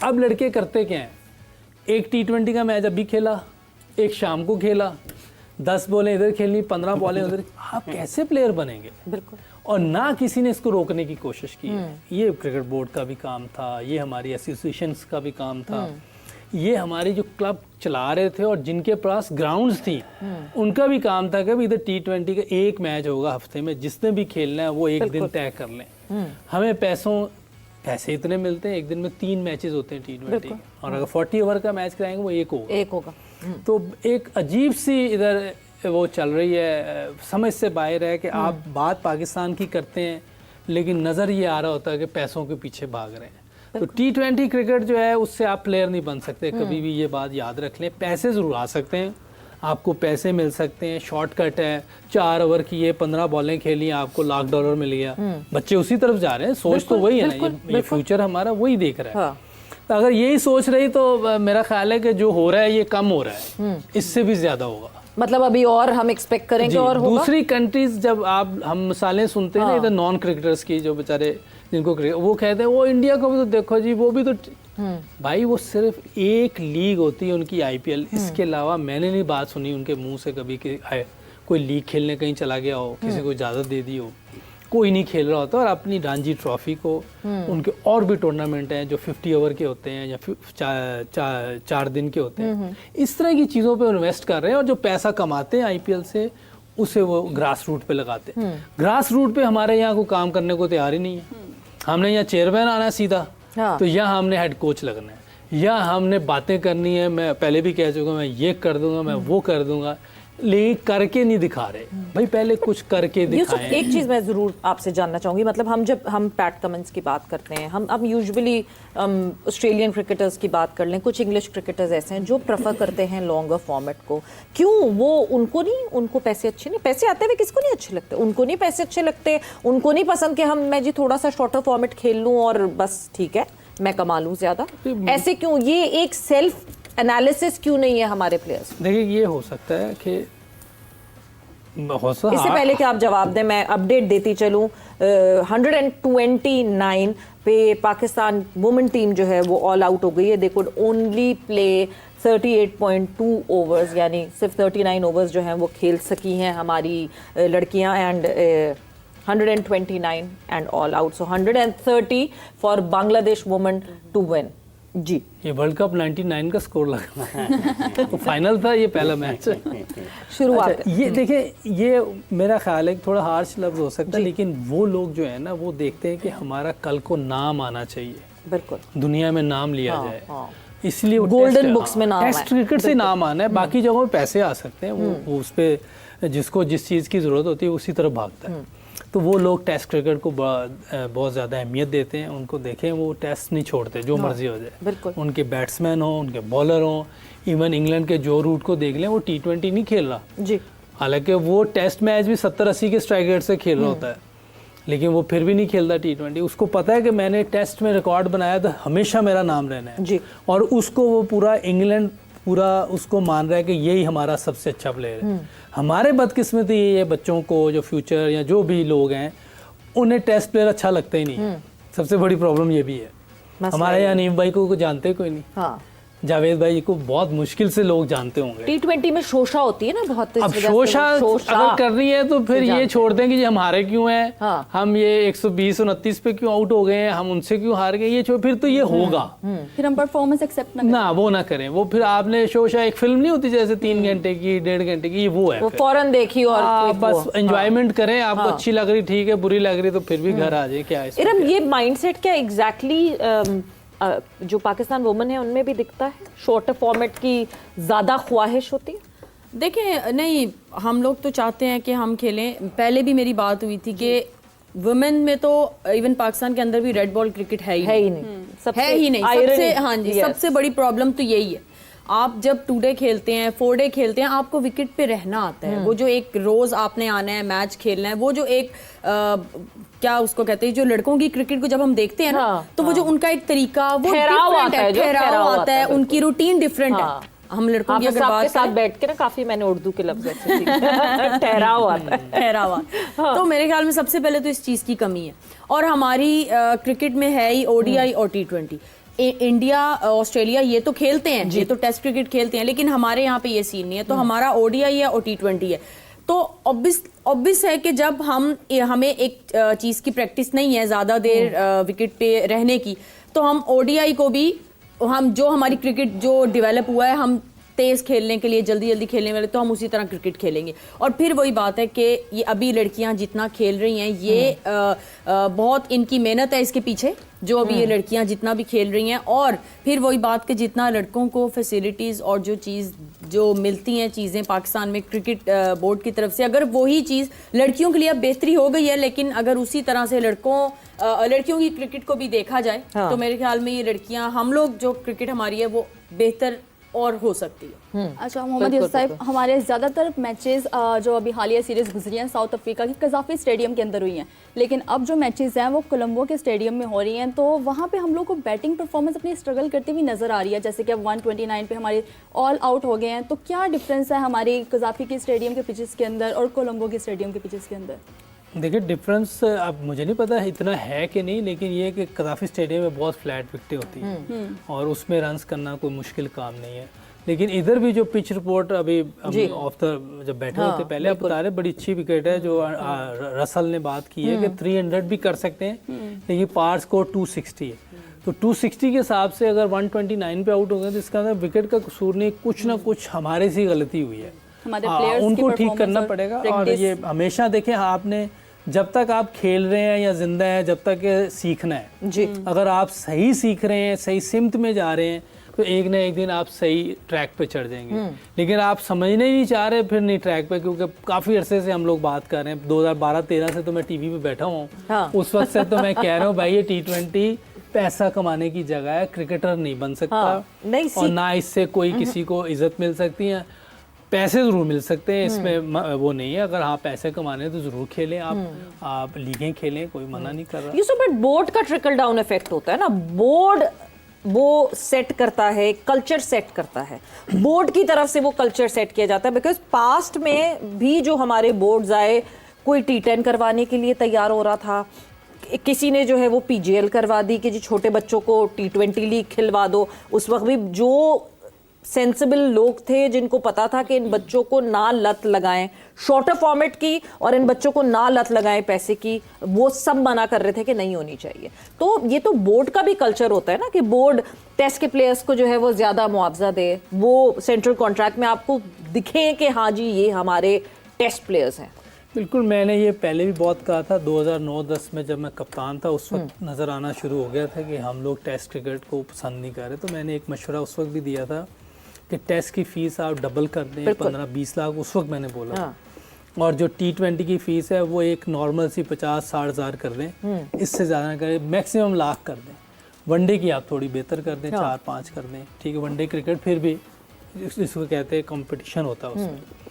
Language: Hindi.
अब लड़के करते क्या हैं, एक T20 का मैच अभी खेला, एक शाम को खेला, 10 बॉलें इधर खेलनी, 15 बॉलें उधर। आप कैसे प्लेयर बनेंगे? बिल्कुल। और ना किसी ने इसको रोकने की कोशिश की है। ये क्रिकेट बोर्ड का भी काम था, ये हमारी एसोसिएशंस का भी काम था, ये हमारी जो क्लब चला रहे थे और जिनके पास ग्राउंड्स थी उनका भी काम था कि इधर T20 का एक मैच होगा हफ्ते में, जिसने भी खेलना है वो एक दिन तय कर लें। हमें पैसे इतने मिलते हैं, एक दिन में 3 मैचेस होते हैं T20 के, और अगर 40 ओवर का मैच कराएंगे वो एक होगा। तो एक अजीब सी इधर वो चल रही है, समझ से बाहर है कि आप बात पाकिस्तान की करते हैं लेकिन नज़र ये आ रहा होता है कि पैसों के पीछे भाग रहे हैं। तो T20 क्रिकेट जो है उससे आप प्लेयर नहीं बन सकते, कभी भी ये बात याद रख लें। पैसे ज़रूर आ सकते हैं, आपको पैसे मिल सकते हैं, शॉर्टकट है, 4 ओवर की ये 15 बॉलें खेली, आपको $1,00,000 मिल गया। बच्चे उसी तरफ जा रहे हैं, सोच तो वही है ना, ये फ्यूचर हमारा वही देख रहा है। तो अगर यही सोच रही तो मेरा ख्याल है कि जो हो रहा है ये कम हो रहा है, इससे भी ज़्यादा होगा। मतलब अभी और हम एक्सपेक्ट करेंगे और होगा। दूसरी कंट्रीज जब हम मिसालें सुनते हैं ना इधर नॉन क्रिकेटर्स की, जो बेचारे जिनको वो कहते हैं वो इंडिया को भी तो देखो जी, वो भी तो भाई वो सिर्फ एक लीग होती है उनकी IPL, इसके अलावा मैंने नहीं बात सुनी उनके मुंह से कभी कि कोई लीग खेलने कहीं चला गया हो, किसी को इजाज़त दे दी हो, कोई नहीं खेल रहा होता। और अपनी रणजी ट्रॉफी को, उनके और भी टूर्नामेंट हैं जो 50 ओवर के होते हैं या 4 दिन के होते हैं, इस तरह की चीज़ों पे इन्वेस्ट कर रहे हैं। और जो पैसा कमाते हैं IPL से उसे वो ग्रास रूट पे लगाते हैं। ग्रास रूट पे हमारे यहाँ को काम करने को तैयार ही नहीं है। हमने यहाँ चेयरमैन आना है सीधा, तो यहाँ हमने हेड कोच लगना है, या हमने बातें करनी है। मैं पहले भी कह चुका, मैं ये कर दूंगा, मैं वो कर दूंगा, लेकिन करके नहीं दिखा रहे भाई। पहले कुछ करके दिखाएं। एक चीज़ मैं ज़रूर आपसे जानना चाहूँगी, मतलब जब हम पैट कमिंस की बात करते हैं, हम यूजुअली ऑस्ट्रेलियन क्रिकेटर्स की बात कर लें, कुछ इंग्लिश क्रिकेटर्स ऐसे हैं जो प्रेफर करते हैं लॉन्गर फॉर्मेट को। क्यों? वो उनको पैसे अच्छे नहीं, पैसे आते हुए किसको नहीं अच्छे लगते? उनको नहीं पैसे अच्छे लगते, उनको नहीं पसंद कि मैं जी थोड़ा सा शॉर्टर फॉर्मेट खेल लूँ और बस ठीक है मैं कमा लूँ ज़्यादा। ऐसे क्यों? ये एक सेल्फ एनालिसिस क्यों नहीं है हमारे प्लेयर्स? देखिए ये हो सकता है कि इससे पहले कि आप जवाब दें मैं अपडेट देती चलूं। 129 पे पाकिस्तान वुमेन टीम जो है वो ऑल आउट हो गई है। They could only play 38.2 overs, यानी सिर्फ 39 ओवर्स जो हैं वो खेल सकी हैं हमारी लड़कियां। And 129 and all out, so 130 for Bangladesh women to win. जी, ये वर्ल्ड कप 99 का स्कोर लगा है। तो फाइनल था ये पहला मैच शुरुआत। अच्छा, ये देखिए, ये मेरा ख्याल है कि थोड़ा हार्श लफ्ज हो सकता है, लेकिन वो लोग जो है ना वो देखते हैं कि हमारा कल को नाम आना चाहिए, बिल्कुल दुनिया में नाम लिया जाए, इसलिए गोल्डन बुक्स में नाम, टेस्ट क्रिकेट से नाम आना है। बाकी जगहों पे पैसे आ सकते हैं, वो उस पर जिसको जिस चीज़ की ज़रूरत होती है उसी तरफ भागता है। तो वो लोग टेस्ट क्रिकेट को बहुत ज़्यादा अहमियत देते हैं, उनको देखें, वो टेस्ट नहीं छोड़ते, जो मर्जी हो जाए। उनके बैट्समैन हो, उनके बॉलर हो, इवन इंग्लैंड के जो रूट को देख लें, वो T20 नहीं खेल रहा जी, हालांकि वो टेस्ट मैच भी 70-80 के स्ट्राइक रेट से खेल रहा होता है, लेकिन वो फिर भी नहीं खेलता T20। उसको पता है कि मैंने टेस्ट में रिकॉर्ड बनाया तो हमेशा मेरा नाम रहना है जी। और उसको वो पूरा इंग्लैंड पूरा उसको मान रहा है कि यही हमारा सबसे अच्छा प्लेयर है। हमारे बदकिस्मती ये है, बच्चों को जो फ्यूचर या जो भी लोग हैं उन्हें टेस्ट प्लेयर अच्छा लगता ही नहीं। सबसे बड़ी प्रॉब्लम ये भी है। हमारे यहाँ नीम भाई को जानते कोई नहीं, हाँ। जावेद भाई को बहुत मुश्किल से लोग जानते होंगे। T20 में शोशा होती है ना बहुत, अब शोशा अगर कर रही है तो फिर ये छोड़ दें कि जी हम हारे क्यों हैं, हाँ। हम ये 120-29 पे क्यों आउट हो गए हैं, हम उनसे क्यों हार गए, ये फिर तो ये होगा। फिर हम परफॉर्मेंस एक्सेप्ट ना वो ना करें। वो फिर आपने शोशा एक फिल्म नहीं होती जैसे 3 घंटे की 1.5 घंटे की, वो है, वो फौरन देखी और बस एंजॉयमेंट करें। आपको अच्छी लग रही ठीक है, बुरी लग रही तो फिर भी घर आ जाए। क्या है ये माइंडसेट क्या एग्जैक्टली जो पाकिस्तान वुमेन है उनमें भी दिखता है? शॉर्टर फॉर्मेट की ज़्यादा ख्वाहिश होती है? देखें, नहीं, हम लोग तो चाहते हैं कि हम खेलें। पहले भी मेरी बात हुई थी कि वुमेन में तो इवन पाकिस्तान के अंदर भी रेड बॉल क्रिकेट है ही नहीं। सबसे हाँ जी, सबसे बड़ी प्रॉब्लम तो यही है। आप जब 2 डे खेलते हैं, 4 डे खेलते हैं, आपको विकेट पे रहना आता है। वो जो एक रोज आपने आना है, मैच खेलना है, वो जो एक क्या उसको कहते हैं, जो लड़कों की क्रिकेट को जब हम देखते हैं ना, तो वो जो उनका एक तरीका, वो ठहराव आता है, उनकी रूटीन डिफरेंट है। हम लड़कों की अगर बात साथ बैठ के ना, काफी मैंने उर्दू के लफ्ज ठहराव आता है, ठहराव। तो मेरे ख्याल में सबसे पहले तो इस चीज की कमी है। और हमारी क्रिकेट में है ही ODI और T20। इंडिया ऑस्ट्रेलिया ये तो खेलते हैं, ये तो टेस्ट क्रिकेट खेलते हैं, लेकिन हमारे यहाँ पे ये सीन नहीं है। तो हमारा ओडीआई है और T20 है। तो ऑब्वियस है कि जब हमें एक चीज़ की प्रैक्टिस नहीं है ज़्यादा देर विकेट पे रहने की, तो हम ओडीआई को भी जो हमारी क्रिकेट जो डेवलप हुआ है, हम तेज़ खेलने के लिए, जल्दी जल्दी खेलने वाले, तो हम उसी तरह क्रिकेट खेलेंगे। और फिर वही बात है कि ये अभी लड़कियां जितना खेल रही हैं, ये बहुत इनकी मेहनत है इसके पीछे, जो अभी ये लड़कियां जितना भी खेल रही हैं। और फिर वही बात कि जितना लड़कों को फैसिलिटीज़ और जो मिलती हैं चीज़ें पाकिस्तान में क्रिकेट बोर्ड की तरफ से, अगर वही चीज़ लड़कियों के लिए अब बेहतरी हो गई है, लेकिन अगर उसी तरह से लड़कियों की क्रिकेट को भी देखा जाए, तो मेरे ख्याल में ये लड़कियां, हम लोग जो क्रिकेट हमारी है वो बेहतर और हो सकती है। अच्छा मोहम्मद यूसुफ साहब, हमारे ज़्यादातर मैचेस जो अभी हालिया सीरीज़ गुजरी हैं साउथ अफ्रीका की कज़ाफ़ी स्टेडियम के अंदर हुई हैं, लेकिन अब जो मैचेस हैं वो कोलंबो के स्टेडियम में हो रही हैं। तो वहाँ पे हम लोग को बैटिंग परफॉर्मेंस अपनी स्ट्रगल करती हुई नज़र आ रही है, जैसे कि अब 129 पे हमारे ऑल आउट हो गए हैं। तो क्या डिफरेंस है हमारी कज़ाफ़ी के स्टेडियम के पिचेस के अंदर और कोलंबो के स्टेडियम के पिचेस के अंदर? देखिए डिफरेंस अब मुझे नहीं पता इतना है कि नहीं, लेकिन ये कि कज़ाफ़ी स्टेडियम में बहुत फ्लैट विकेटें होती हैं और उसमें रन्स करना कोई मुश्किल काम नहीं है। लेकिन इधर भी जो पिच रिपोर्ट अभी ऑफ द जब बैठे होते पहले आप बता रहे, बड़ी अच्छी विकेट है जो रसल ने बात की है कि 300 भी कर सकते हैं, लेकिन पार स्कोर 260 है। तो 260 के हिसाब से अगर 129 पे आउट हो गए तो इसका अंदर विकेट का कसूर नहीं, कुछ ना कुछ हमारे से गलती हुई है, उनको ठीक करना पड़ेगा। और ये हमेशा देखें, आपने जब तक आप खेल रहे हैं या जिंदा हैं, जब तक सीखना है जी। अगर आप सही सीख रहे हैं, सही सिमत में जा रहे हैं, तो एक ना एक दिन आप सही ट्रैक पे चढ़ जाएंगे। लेकिन आप समझने ही नहीं चाह रहे, फिर नहीं ट्रैक पे, क्योंकि काफ़ी अरसे से हम लोग बात कर रहे हैं, 2012-13 से तो मैं टीवी पे बैठा हूँ। उस वक्त से तो मैं कह रहा हूँ भाई ये T20 पैसा कमाने की जगह है, क्रिकेटर नहीं बन सकता और ना इससे कोई किसी को इज्जत मिल सकती है। पैसे ज़रूर मिल सकते हैं, इसमें वो नहीं है। अगर हाँ पैसे कमाने हैं तो ज़रूर खेलें, आप लीगें खेलें, कोई मना नहीं कर रहा। ये सब बोर्ड का ट्रिकल डाउन इफेक्ट होता है ना, बोर्ड वो सेट करता है, कल्चर सेट करता है, बोर्ड की तरफ से वो कल्चर सेट किया जाता है। बिकॉज पास्ट में भी जो हमारे बोर्ड्स आए, कोई T10 करवाने के लिए तैयार हो रहा था, किसी ने जो है वो PGL करवा दी कि जी छोटे बच्चों को T20 लीग खिलवा दो। उस वक्त भी जो सेंसिबल लोग थे जिनको पता था कि इन बच्चों को ना लत लगाएं शॉर्टर फॉर्मेट की और इन बच्चों को ना लत लगाएं पैसे की, वो सब मना कर रहे थे कि नहीं होनी चाहिए। तो ये तो बोर्ड का भी कल्चर होता है ना कि बोर्ड टेस्ट के प्लेयर्स को जो है वो ज़्यादा मुआवजा दे, वो सेंट्रल कॉन्ट्रैक्ट में आपको दिखे कि हाँ जी ये हमारे टेस्ट प्लेयर्स हैं। बिल्कुल, मैंने ये पहले भी बहुत कहा था, 2009-10 में जब मैं कप्तान था उस वक्त नज़र आना शुरू हो गया था कि हम लोग टेस्ट क्रिकेट को पसंद नहीं कर रहे। तो मैंने एक मशवरा उस वक्त भी दिया था कि टेस्ट की फ़ीस आप डबल कर दें, 15-20 लाख उस वक्त मैंने बोला। और जो T20 की फ़ीस है वो एक नॉर्मल सी 50-60 हज़ार कर दें, इससे ज़्यादा ना करें, मैक्सिमम लाख कर दें। वनडे की आप थोड़ी बेहतर कर दें, 4-5 कर दें, ठीक है। वनडे क्रिकेट फिर भी इसको कहते हैं कंपटीशन होता है उसमें।